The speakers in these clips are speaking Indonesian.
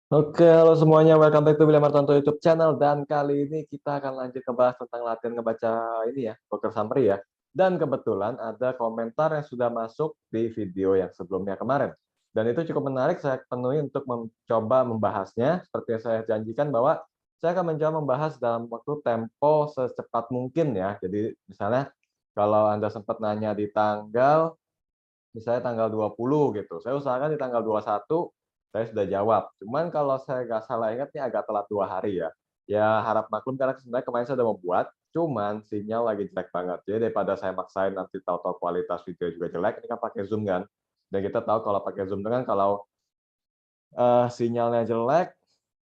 Oke, halo semuanya, welcome back to William Martanto YouTube channel, dan kali ini kita akan lanjut ngebahas tentang latihan ngebaca ini ya, broker summary ya. Dan kebetulan ada komentar yang sudah masuk di video yang sebelumnya kemarin. Dan itu cukup menarik, saya penuhi untuk mencoba membahasnya, seperti yang saya janjikan bahwa saya akan mencoba membahas dalam waktu tempo secepat mungkin ya. Jadi misalnya kalau Anda sempat nanya di tanggal misalnya tanggal 20 gitu, saya usahakan di tanggal 21 saya sudah jawab. Cuman kalau saya nggak salah ingat nih agak telat 2 hari ya. Ya harap maklum karena sebenarnya kemarin saya udah mau buat, cuman sinyal lagi jelek banget. Jadi daripada saya maksain nanti tahu-tahu kualitas video juga jelek, ini kan pakai Zoom kan. Dan kita tahu kalau pakai Zoom itu kan kalau, sinyalnya jelek,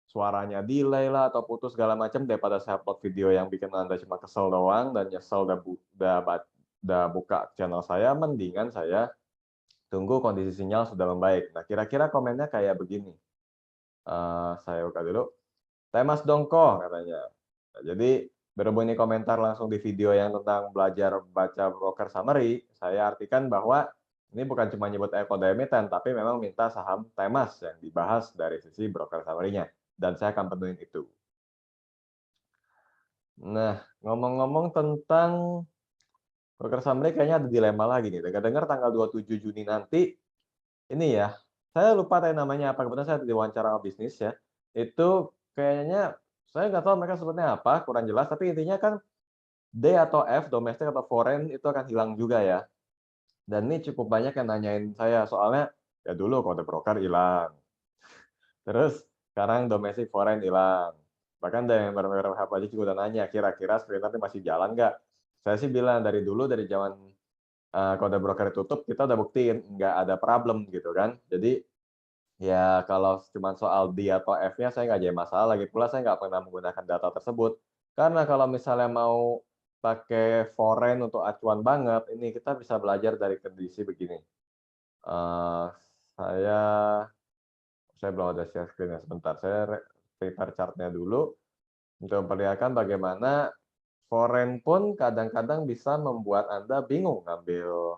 suaranya delay lah atau putus segala macam, daripada saya upload video yang bikin Anda cuma kesel doang dan nyesel udah buka channel saya, mendingan saya tunggu kondisi sinyal sudah membaik. Nah, kira-kira komennya kayak begini, saya buka dulu, "Temas dongko," katanya. Nah, jadi berhubung ini komentar langsung di video yang tentang belajar baca broker summary, saya artikan bahwa ini bukan cuma nyebut kode emiten, tapi memang minta saham Temas yang dibahas dari sisi broker summary-nya, dan saya akan penuhin itu. Nah, ngomong-ngomong tentang broker summary kayaknya ada dilema lagi nih, dengar-dengar tanggal 27 Juni nanti ini ya, saya lupa tadi namanya apa, kebetulan saya di wawancara bisnis ya, itu kayaknya saya nggak tahu mereka sebutnya apa, kurang jelas, tapi intinya kan D atau F, domestik atau foreign itu akan hilang juga ya. Dan ini cukup banyak yang nanyain saya, soalnya ya dulu kode broker hilang, terus sekarang domestik foreign hilang. Bahkan ada yang beberapa aja juga udah nanya, "Kira-kira screener ini masih jalan nggak?" Saya sih bilang dari dulu, dari zaman, kode broker tutup, kita udah buktiin nggak ada problem gitu kan. Jadi ya, kalau cuma soal D atau F-nya saya nggak jadi masalah, lagi pula saya nggak pernah menggunakan data tersebut. Karena kalau misalnya mau pakai foreign untuk acuan banget, ini kita bisa belajar dari kondisi begini. Eee, saya saya belum ada share screen ya, sebentar, saya prepare chart-nya dulu untuk memperlihatkan bagaimana foreign pun kadang-kadang bisa membuat Anda bingung ngambil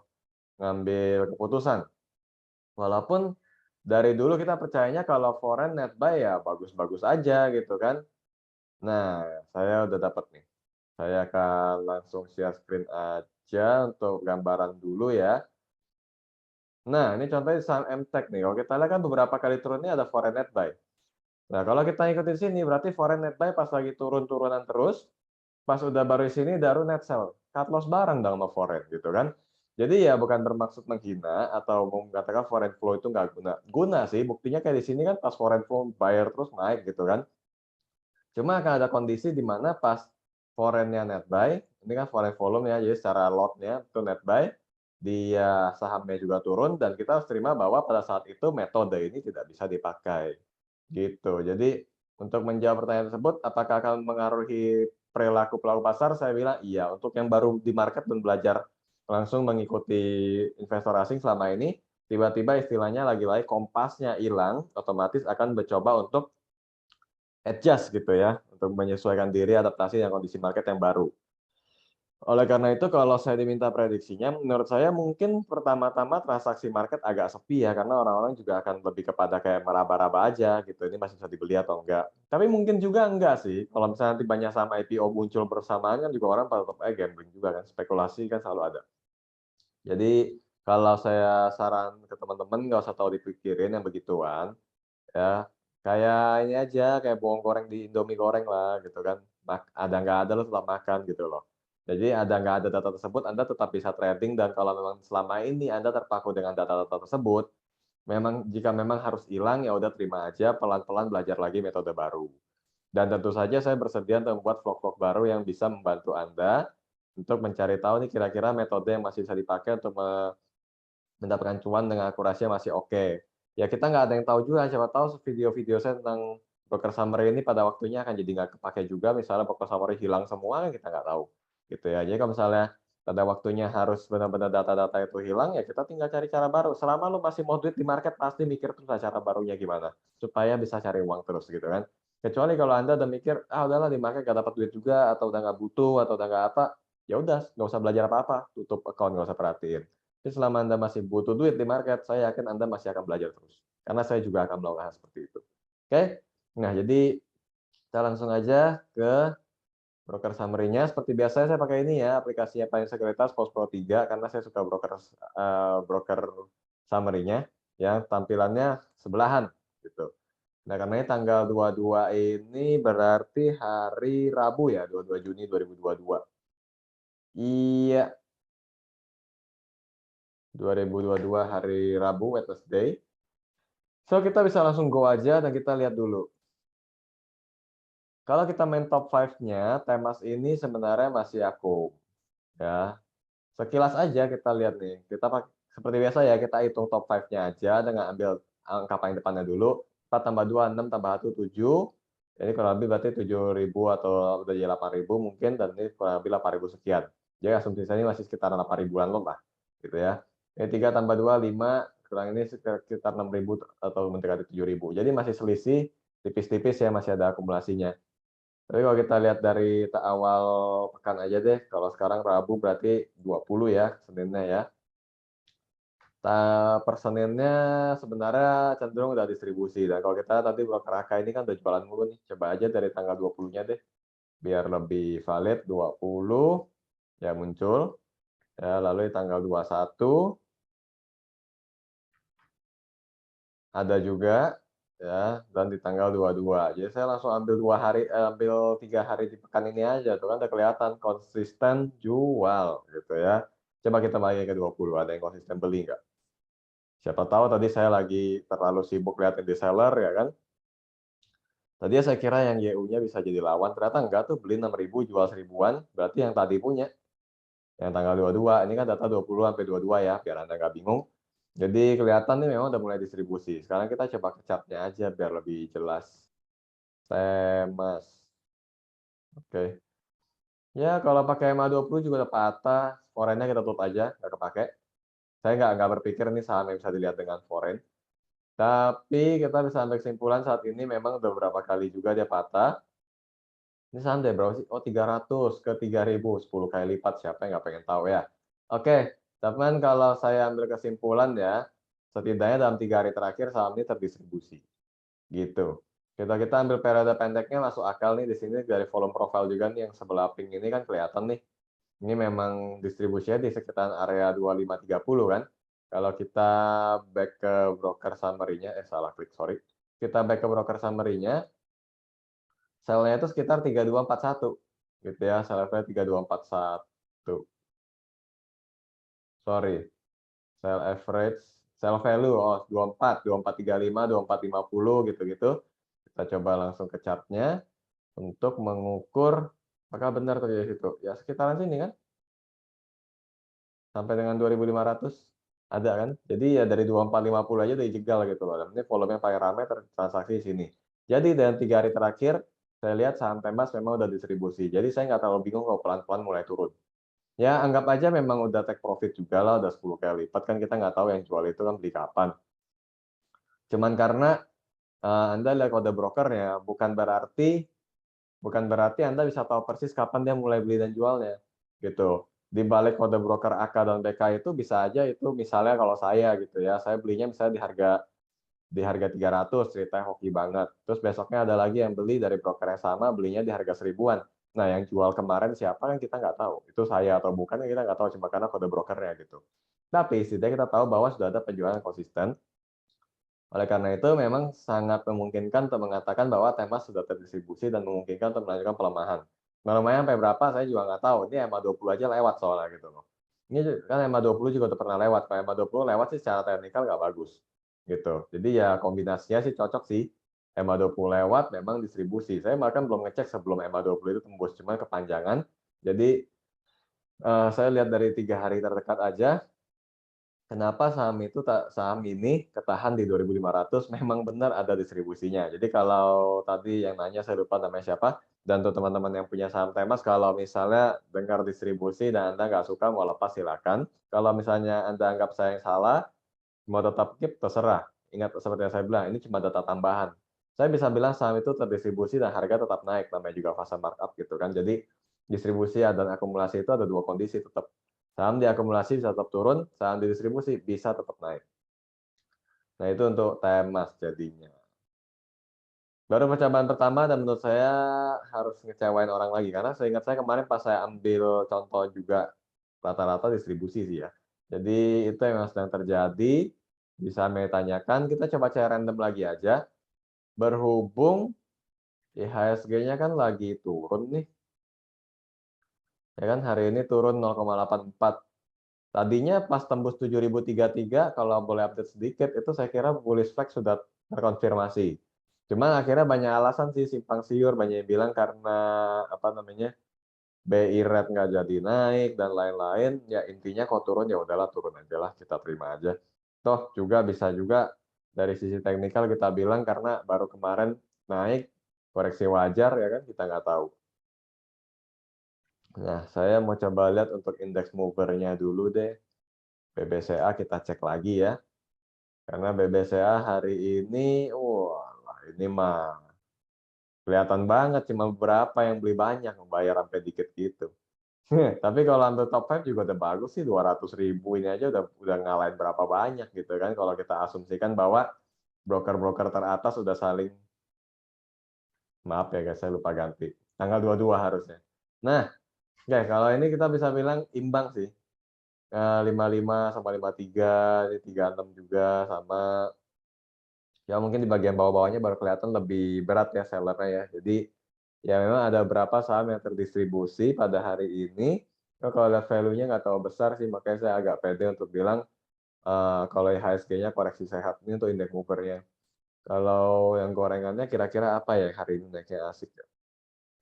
ngambil keputusan. Walaupun dari dulu kita percayanya kalau foreign net buy ya bagus-bagus aja gitu kan. Nah, saya udah dapat nih. Saya akan langsung share screen aja untuk gambaran dulu ya. Nah, ini contohnya saham MTEK nih. Kalau kita lihat kan beberapa kali turunnya ada foreign net buy. Nah, kalau kita ikutin sini berarti foreign net buy pas lagi turun-turunan terus, pas udah baru di sini baru net sell. Cut loss bareng dong sama foreign gitu kan. Jadi ya bukan bermaksud menghina atau mengatakan foreign flow itu nggak guna. Guna sih, buktinya kayak di sini kan pas foreign flow buyer terus naik gitu kan. Cuma akan ada kondisi di mana pas foreign-nya net buy, ini kan foreign volume ya, jadi secara lot-nya itu net buy, dia sahamnya juga turun dan kita harus terima bahwa pada saat itu metode ini tidak bisa dipakai, gitu. Jadi untuk menjawab pertanyaan tersebut, apakah akan mengaruhi perilaku pelaku pasar? Saya bilang iya, untuk yang baru di market dan belajar langsung mengikuti investor asing selama ini, tiba-tiba istilahnya lagi-lagi kompasnya hilang, otomatis akan mencoba untuk adjust gitu ya, untuk menyesuaikan diri adaptasi dengan kondisi market yang baru. Oleh karena itu kalau saya diminta prediksinya, menurut saya mungkin pertama-tama transaksi market agak sepi ya, karena orang-orang juga akan lebih kepada kayak meraba-raba aja gitu, ini masih bisa dibeli atau enggak. Tapi mungkin juga enggak sih, kalau misalnya nanti banyak saham IPO muncul bersamaan kan juga orang pada tetap aja gambling juga kan, spekulasi kan selalu ada. Jadi kalau saya saran ke teman-teman nggak usah terlalu dipikirin yang begituan. Ya, kayak ini aja, kayak bawang goreng di Indomie goreng lah gitu kan, ada nggak ada lu tetap makan gitu loh. Jadi ada nggak ada data tersebut, Anda tetap bisa trading dan kalau memang selama ini Anda terpaku dengan data-data tersebut, jika memang harus hilang, ya udah terima aja, pelan-pelan belajar lagi metode baru. Dan tentu saja saya bersedia untuk membuat vlog-vlog baru yang bisa membantu Anda untuk mencari tahu nih kira-kira metode yang masih bisa dipakai untuk mendapatkan cuan dengan akurasi yang masih oke. Ya kita nggak ada yang tahu juga, siapa tahu video-video saya tentang broker summary ini pada waktunya akan jadi nggak kepakai juga, misalnya broker summary hilang semua, kan kita nggak tahu, gitu ya. Jadi kalau misalnya pada waktunya harus benar-benar data-data itu hilang, ya kita tinggal cari cara baru. Selama lu masih mau duit di market, pasti mikir terus lah cara barunya gimana, supaya bisa cari uang terus, gitu kan. Kecuali kalau Anda udah mikir, "Ah udahlah di market nggak dapat duit juga," atau udah nggak butuh, atau udah nggak apa, ya udah nggak usah belajar apa-apa, tutup account, nggak usah perhatiin. Tapi selama Anda masih butuh duit di market, saya yakin Anda masih akan belajar terus. Karena saya juga akan melakukan hal seperti itu. Oke. Nah, jadi kita langsung aja ke broker summary-nya. Seperti biasa saya pakai ini ya, aplikasinya Paling Sekuritas Pos Pro 3 karena saya suka broker summary-nya yang tampilannya sebelahan gitu. Nah, karena ini tanggal 22 ini berarti hari Rabu ya, 22 Juni 2022. Iya, 2022 hari Rabu, Wednesday. So, kita bisa langsung go aja dan kita lihat dulu. Kalau kita main top 5-nya, Temas ini sebenarnya masih akum, ya. Sekilas aja kita lihat nih, seperti biasa ya, kita hitung top 5-nya aja dengan ambil angka paling depannya dulu, 4 tambah 2, 6 tambah 1, 7. Jadi kurang lebih berarti 7.000 atau udah jadi 8.000 mungkin, dan ini kurang lebih 8.000 sekian. Jadi asumsi saya ini masih sekitar 8 ribuan lah, gitu ya. Ini 3 tambah 2, 5, kurang ini sekitar 6.000 atau mendekati 7.000. Jadi masih selisih tipis-tipis ya, masih ada akumulasinya. Tapi kalau kita lihat dari awal pekan aja deh, kalau sekarang Rabu berarti 20 ya, Seninnya ya. Per Seninnya sebenarnya cenderung udah distribusi, dan kalau kita tadi broker AK ini kan udah jualan mulu nih, coba aja dari tanggal 20-nya deh, biar lebih valid. 20 ya muncul, ya, lalu di tanggal 21 ada juga, ya, dan di tanggal 22. Jadi saya langsung ambil 3 hari di pekan ini aja, tuh kan udah kelihatan konsisten jual gitu ya. Coba kita balik ke 20, ada yang konsisten beli nggak? Siapa tahu tadi saya lagi terlalu sibuk liatin di seller ya kan. Tadi saya kira yang YU-nya bisa jadi lawan, ternyata enggak tuh, beli 6.000 jual 1.000-an, berarti yang tadi punya. Yang tanggal 22, ini kan data 20 sampai 22 ya, biar Anda nggak bingung. Jadi kelihatan nih memang udah mulai distribusi. Sekarang kita coba ke chart-nya aja biar lebih jelas. Temas. Oke. Ya kalau pakai MA20 juga udah patah, foreign-nya kita tutup aja, nggak kepake. Saya nggak berpikir ini saham yang bisa dilihat dengan foreign. Tapi kita bisa ambil kesimpulan saat ini memang udah beberapa kali juga dia patah. Ini saham dari berapa sih? Oh, 300 ke 3.000, 10 kali lipat, siapa yang nggak pengen tahu ya. Oke, teman, kalau saya ambil kesimpulan ya, setidaknya dalam 3 hari terakhir saham ini terdistribusi, gitu. Kita ambil periode pendeknya masuk akal nih, di sini dari volume profile juga nih yang sebelah pink ini kan kelihatan nih. Ini memang distribusinya di sekitar area 2530 kan. Kalau kita back ke broker summary-nya, salah klik, sorry. Kita back ke broker summary-nya, sell-nya itu sekitar 3241 gitu ya, sell level 3241. Sorry, sell average, sell value, oh 24, 2435, 2450 gitu-gitu. Kita coba langsung ke chart-nya untuk mengukur apakah benar terjadi situ. Ya sekitaran sini kan, sampai dengan 2.500 ada kan. Jadi ya dari 2450 aja udah jegal gitu loh. Dan ini volumenya paling ramai transaksi di sini. Jadi dalam 3 hari terakhir saya lihat saham Temas memang udah distribusi. Jadi saya nggak terlalu bingung kalau pelan-pelan mulai turun. Ya anggap aja memang udah take profit juga lah, udah 10 kali lipat kan, kita nggak tahu yang jual itu kan beli kapan. Cuman karena Anda lihat kode brokernya, bukan berarti Anda bisa tahu persis kapan dia mulai beli dan jualnya, gitu. Di balik kode broker AK dan BK itu bisa aja itu misalnya kalau saya gitu ya, saya belinya misalnya di harga 300, ceritanya hoki banget. Terus besoknya ada lagi yang beli dari broker yang sama, belinya di harga 1.000-an. Nah, yang jual kemarin siapa kan kita nggak tahu. Itu saya atau bukan kan kita nggak tahu, cuma karena kode brokernya gitu. Tapi setidaknya kita tahu bahwa sudah ada penjualan konsisten. Oleh karena itu memang sangat memungkinkan untuk mengatakan bahwa Temas sudah terdistribusi dan memungkinkan untuk melanjutkan pelemahan. Melemahnya sampai berapa saya juga nggak tahu, ini MA20 aja lewat soalnya gitu loh. Ini kan MA20 juga udah pernah lewat, kalau MA20 lewat sih secara teknikal nggak bagus, gitu. Jadi ya kombinasinya sih cocok sih, MA20 lewat memang distribusi. Saya bahkan belum ngecek sebelum MA20 itu tembus, cuma kepanjangan. Jadi saya lihat dari 3 hari terdekat aja, kenapa saham ini ketahan di 2.500 memang benar ada distribusinya. Jadi kalau tadi yang nanya saya lupa namanya siapa, dan untuk teman-teman yang punya saham Temas, kalau misalnya dengar distribusi dan Anda nggak suka mau lepas silakan. Kalau misalnya Anda anggap saya yang salah, mau tetap keep terserah. Ingat seperti yang saya bilang, ini cuma data tambahan. Saya bisa bilang saham itu terdistribusi dan harga tetap naik, namanya juga fase markup gitu kan. Jadi distribusi dan akumulasi itu ada dua kondisi tetap. Saham diakumulasi bisa tetap turun, saham didistribusi bisa tetap naik. Nah itu untuk Temas jadinya. Baru percobaan pertama dan menurut saya harus ngecewain orang lagi, karena seingat saya kemarin pas saya ambil contoh juga rata-rata distribusi sih ya. Jadi itu yang sedang terjadi, bisa kami tanyakan, kita coba cari random lagi aja, berhubung IHSG-nya kan lagi turun nih, ya kan, hari ini turun 0,84. Tadinya pas tembus 7.033, kalau boleh update sedikit, itu saya kira bullish flag sudah terkonfirmasi. Cuma akhirnya banyak alasan sih simpang siur, banyak yang bilang karena apa namanya, BI rate nggak jadi naik dan lain-lain. Ya intinya kalau turun ya udahlah turun aja lah, kita terima aja. Toh juga bisa juga dari sisi teknikal kita bilang karena baru kemarin naik, koreksi wajar ya kan, kita nggak tahu. Nah, saya mau coba lihat untuk indeks mover-nya dulu deh. BBCA kita cek lagi ya. Karena BBCA hari ini, wah ini mah kelihatan banget cuma beberapa yang beli banyak, bayar sampai dikit gitu. Tapi kalau ambil top 5 juga udah bagus sih, 200.000 ini aja udah ngalahin berapa banyak gitu kan, kalau kita asumsikan bahwa broker-broker teratas udah saling, maaf ya guys, saya lupa ganti, tanggal 22 harusnya. Nah, oke, kalau ini kita bisa bilang imbang sih, 55 sama 53, ini 36 juga sama. Ya mungkin di bagian bawah-bawahnya baru kelihatan lebih berat ya sellernya ya. Jadi, ya memang ada beberapa saham yang terdistribusi pada hari ini. Kalau lihat value-nya nggak terlalu besar sih, makanya saya agak pede untuk bilang, kalau IHSG-nya koreksi sehat, ini untuk indeks mover-nya. Kalau yang gorengannya kira-kira apa ya hari ini naiknya asik ya?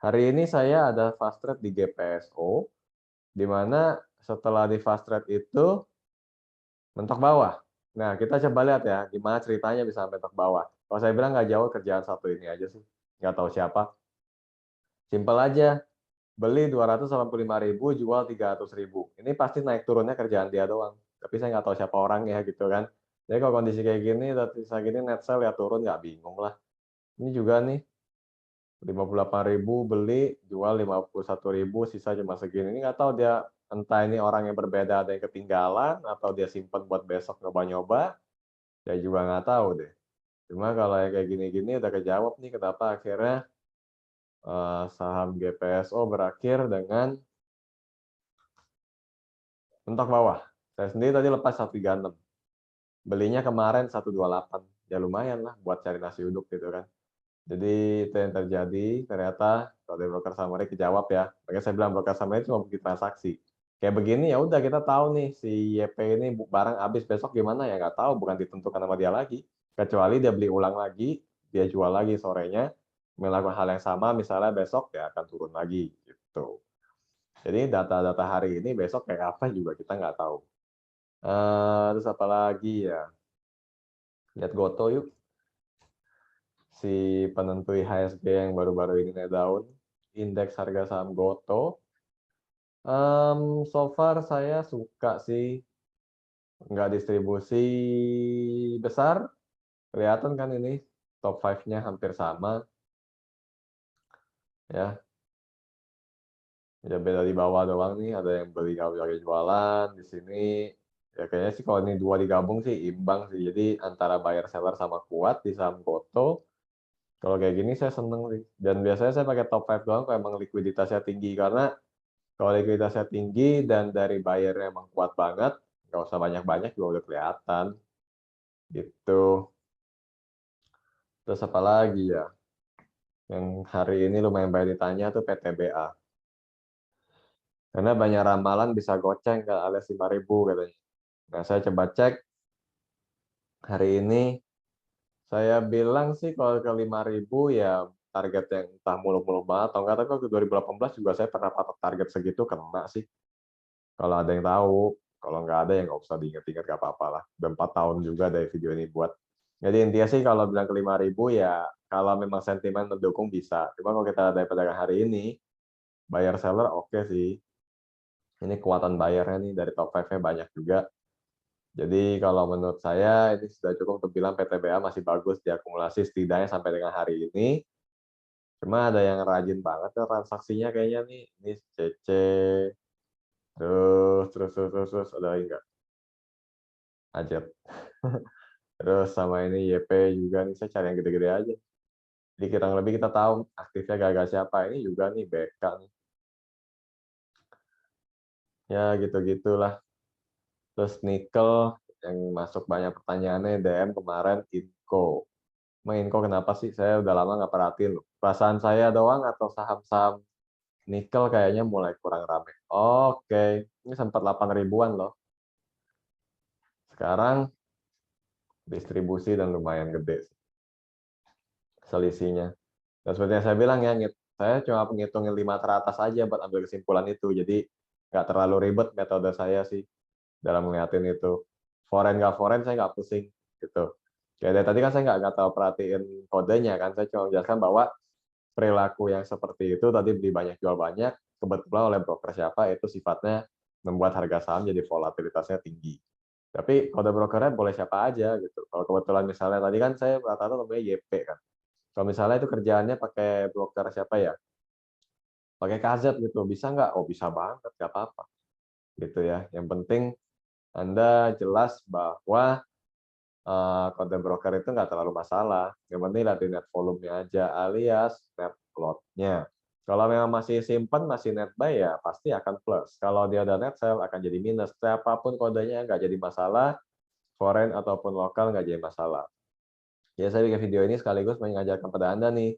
Hari ini saya ada fast trade di GPSO, di mana setelah di fast trade itu mentok bawah. Nah, kita coba lihat ya, gimana ceritanya bisa mentok bawah. Kalau saya bilang nggak jauh kerjaan satu ini aja sih, nggak tahu siapa. Simpel aja, beli 285.000, jual 300.000. Ini pasti naik turunnya kerjaan dia doang. Tapi saya nggak tahu siapa orangnya gitu kan. Jadi kalau kondisi kayak gini, saya gini net sell ya turun nggak bingung lah. Ini juga nih, 58.000 beli, jual 51.000, sisa cuma segini. Ini nggak tahu dia, entah ini orang yang berbeda ada yang ketinggalan, atau dia simpen buat besok nyoba-nyoba, saya juga nggak tahu deh. Cuma kalau yang kayak gini-gini udah kejawab nih kenapa akhirnya saham GPSO berakhir dengan mentok bawah. Saya sendiri tadi lepas 136. Belinya kemarin 128. Ya lumayan lah buat cari nasi uduk gitu kan. Jadi itu yang terjadi, ternyata kalau dari broker summary kejawab ya. Makanya saya bilang broker summary cuma bikin transaksi. Kayak begini ya udah kita tahu nih si YP ini barang habis besok gimana ya nggak tahu, bukan ditentukan sama dia lagi. Kecuali dia beli ulang lagi, dia jual lagi sorenya, melakukan hal yang sama misalnya besok ya akan turun lagi gitu. Jadi data-data hari ini besok kayak apa juga kita nggak tahu. Terus apa lagi ya? Lihat Goto yuk, si penentu IHSG yang baru-baru ini naik daun. Indeks harga saham Goto. So far saya suka sih, nggak distribusi besar, kelihatan kan ini top 5-nya hampir sama, ya. Ya beda di bawah doang nih, ada yang beli nggak lagi jualan di sini. Ya kayaknya sih kalau ini dua digabung sih imbang sih. Jadi antara buyer seller sama kuat di saham Goto. Kalau kayak gini saya seneng sih. Dan biasanya saya pakai top 5 doang kalau emang likuiditasnya tinggi, karena kalau likuiditasnya tinggi dan dari buyernya emang kuat banget, nggak usah banyak-banyak juga udah kelihatan gitu. Terus apa lagi ya? Yang hari ini lumayan banyak ditanya tuh PTBA. Karena banyak ramalan bisa goceng ke alias 5.000 katanya. Nah, saya coba cek hari ini, saya bilang sih kalau ke 5.000 ya target yang entah muluk-muluk banget atau enggak, tapi waktu 2018 juga saya pernah patok target segitu kena sih. Kalau ada yang tahu, kalau nggak ada ya nggak usah diingat-ingat, nggak apa-apa lah. Udah 4 tahun juga dari video ini buat. Jadi intinya sih kalau bilang ke 5.000 ya kalau memang sentimen mendukung bisa. Cuma kalau kita dari perdagangan hari ini, buyer seller oke sih. Ini kekuatan bayarnya nih dari top 5-nya banyak juga. Jadi kalau menurut saya ini sudah cukup untuk bilang PTBA masih bagus diakumulasi setidaknya sampai dengan hari ini. Cuma ada yang rajin banget ya transaksinya kayaknya nih. Ini CC, terus ada lagi nggak? Ajet. Terus sama ini YP juga nih, saya cari yang gede-gede aja. Jadi kurang lebih kita tahu aktifnya gagal siapa, ini juga nih BK nih. Ya gitu-gitulah. Terus nikel yang masuk banyak pertanyaannya DM kemarin Inco. Emang Inco kenapa sih? Saya udah lama nggak perhatiin loh. Perasaan saya doang atau saham-saham nikel kayaknya mulai kurang rame. Oke, ini sempat 8 ribuan loh. Sekarang distribusi dan lumayan gede selisihnya. Dan seperti yang saya bilang ya, saya cuma ngitungin 5 teratas aja buat ambil kesimpulan itu. Jadi nggak terlalu ribet metode saya sih dalam ngeliatin itu. Foreign nggak foreign saya nggak pusing gitu. Kayak dari tadi kan saya nggak tahu perhatiin kodenya kan, saya cuma menjelaskan bahwa perilaku yang seperti itu tadi beli banyak jual banyak, kebetulan oleh broker siapa itu sifatnya membuat harga saham jadi volatilitasnya tinggi. Tapi kode brokernya boleh siapa aja gitu. Kalau kebetulan misalnya tadi kan saya rata-rata namanya YP kan. Kalau misalnya itu kerjaannya pakai broker siapa ya? Pakai KZ gitu, bisa nggak? Oh bisa banget, nggak apa-apa. Gitu ya. Yang penting Anda jelas bahwa kode broker itu nggak terlalu masalah. Yang penting lihat net volume-nya aja alias net lot-nya. Kalau memang masih simpen, masih net buy ya pasti akan plus. Kalau dia udah net sell akan jadi minus. Siapapun kodenya nggak jadi masalah, foreign ataupun lokal nggak jadi masalah. Ya saya bikin video ini sekaligus mengajarkan pada Anda nih,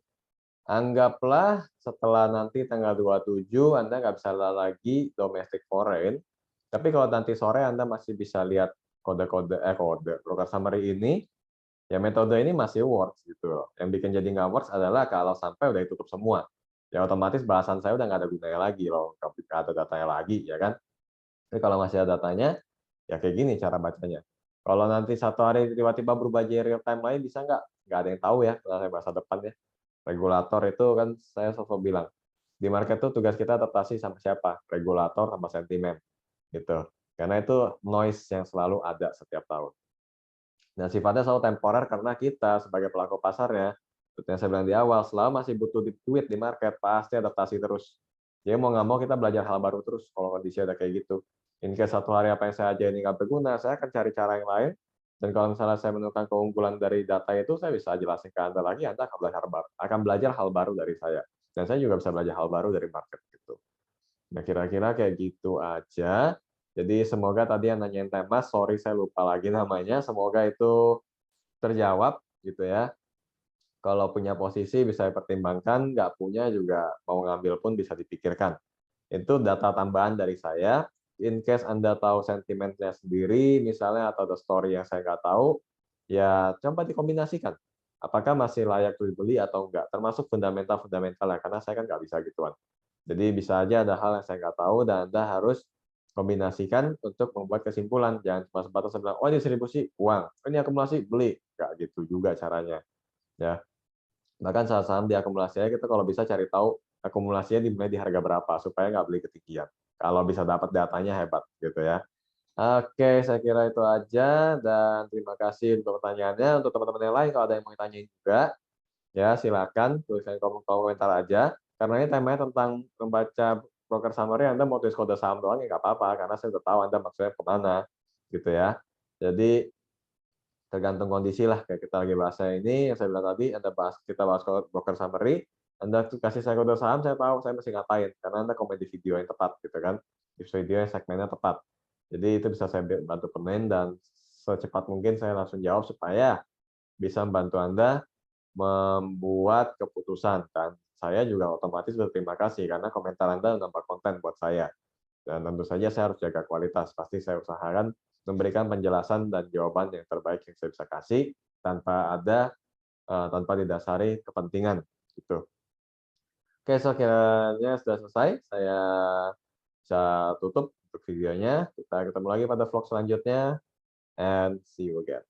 anggaplah setelah nanti tanggal 27 Anda nggak bisa lagi domestic foreign, tapi kalau nanti sore Anda masih bisa lihat kode broker summary ini, ya metode ini masih works gitu loh. Yang bikin jadi nggak works adalah kalau sampai udah ditutup semua. Ya otomatis bahasan saya udah nggak ada gunanya lagi loh, nggak ada datanya lagi, ya kan? Tapi kalau masih ada datanya, ya kayak gini cara bacanya. Kalau nanti satu hari tiba-tiba berubah jadi real time lain, bisa nggak? Nggak ada yang tahu ya, kalau saya bahasa depan ya. Regulator itu kan saya selalu bilang, di market itu tugas kita adaptasi sama siapa? Regulator sama sentimen, gitu. Karena itu noise yang selalu ada setiap tahun. Dan sifatnya selalu temporer karena kita sebagai pelaku pasarnya, seperti yang saya bilang di awal, selama masih butuh duit di market, pasti adaptasi terus. Jadi mau nggak mau kita belajar hal baru terus kalau kondisi ada kayak gitu. In case satu hari apa yang saya ajarin nggak berguna, saya akan cari cara yang lain. Dan kalau misalnya saya menemukan keunggulan dari data itu, saya bisa jelasin ke Anda lagi, Anda akan belajar hal baru dari saya. Dan saya juga bisa belajar hal baru dari market gitu. Nah, kira-kira kayak gitu aja. Jadi semoga tadi yang nanyain tema, sorry saya lupa lagi namanya, semoga itu terjawab gitu ya. Kalau punya posisi bisa dipertimbangkan, nggak punya juga mau ngambil pun bisa dipikirkan. Itu data tambahan dari saya. In case Anda tahu sentimennya sendiri, misalnya atau ada story yang saya nggak tahu, ya coba dikombinasikan. Apakah masih layak dibeli atau enggak, termasuk fundamental-fundamental ya, karena saya kan nggak bisa gituan. Jadi bisa aja ada hal yang saya nggak tahu dan Anda harus kombinasikan untuk membuat kesimpulan. Jangan cuma sebatas bilang, oh ini distribusi uang, oh, ini akumulasi beli. Nggak gitu juga caranya. Ya, bahkan saham-saham di akumulasi aja kita kalau bisa cari tahu akumulasinya dimulai di harga berapa supaya nggak beli ketinggian. Kalau bisa dapat datanya hebat gitu ya. Oke, saya kira itu aja dan terima kasih untuk pertanyaannya. Untuk teman-teman yang lain kalau ada yang mau tanyain juga, ya silakan tuliskan komentar aja. Karena ini temanya tentang membaca broker summary, Anda mau tulis kode saham doang ya nggak apa-apa, karena saya udah tahu Anda maksudnya kemana, gitu ya. Jadi tergantung kondisi lah, kayak kita lagi bahas ini, yang saya bilang tadi, kita bahas broker summary, Anda kasih saya kode saham, saya tahu saya mesti ngapain, karena Anda komen di video yang tepat, gitu kan, di video yang segmennya tepat. Jadi itu bisa saya bantu komen, dan secepat mungkin saya langsung jawab, supaya bisa membantu Anda membuat keputusan, dan saya juga otomatis berterima kasih, karena komentar Anda menambah konten buat saya. Dan tentu saja saya harus jaga kualitas. Pasti saya usahakan memberikan penjelasan dan jawaban yang terbaik yang saya bisa kasih tanpa didasari kepentingan gitu. Oke, so kiranya sudah selesai. Saya bisa tutup untuk videonya. Kita ketemu lagi pada vlog selanjutnya and see you again.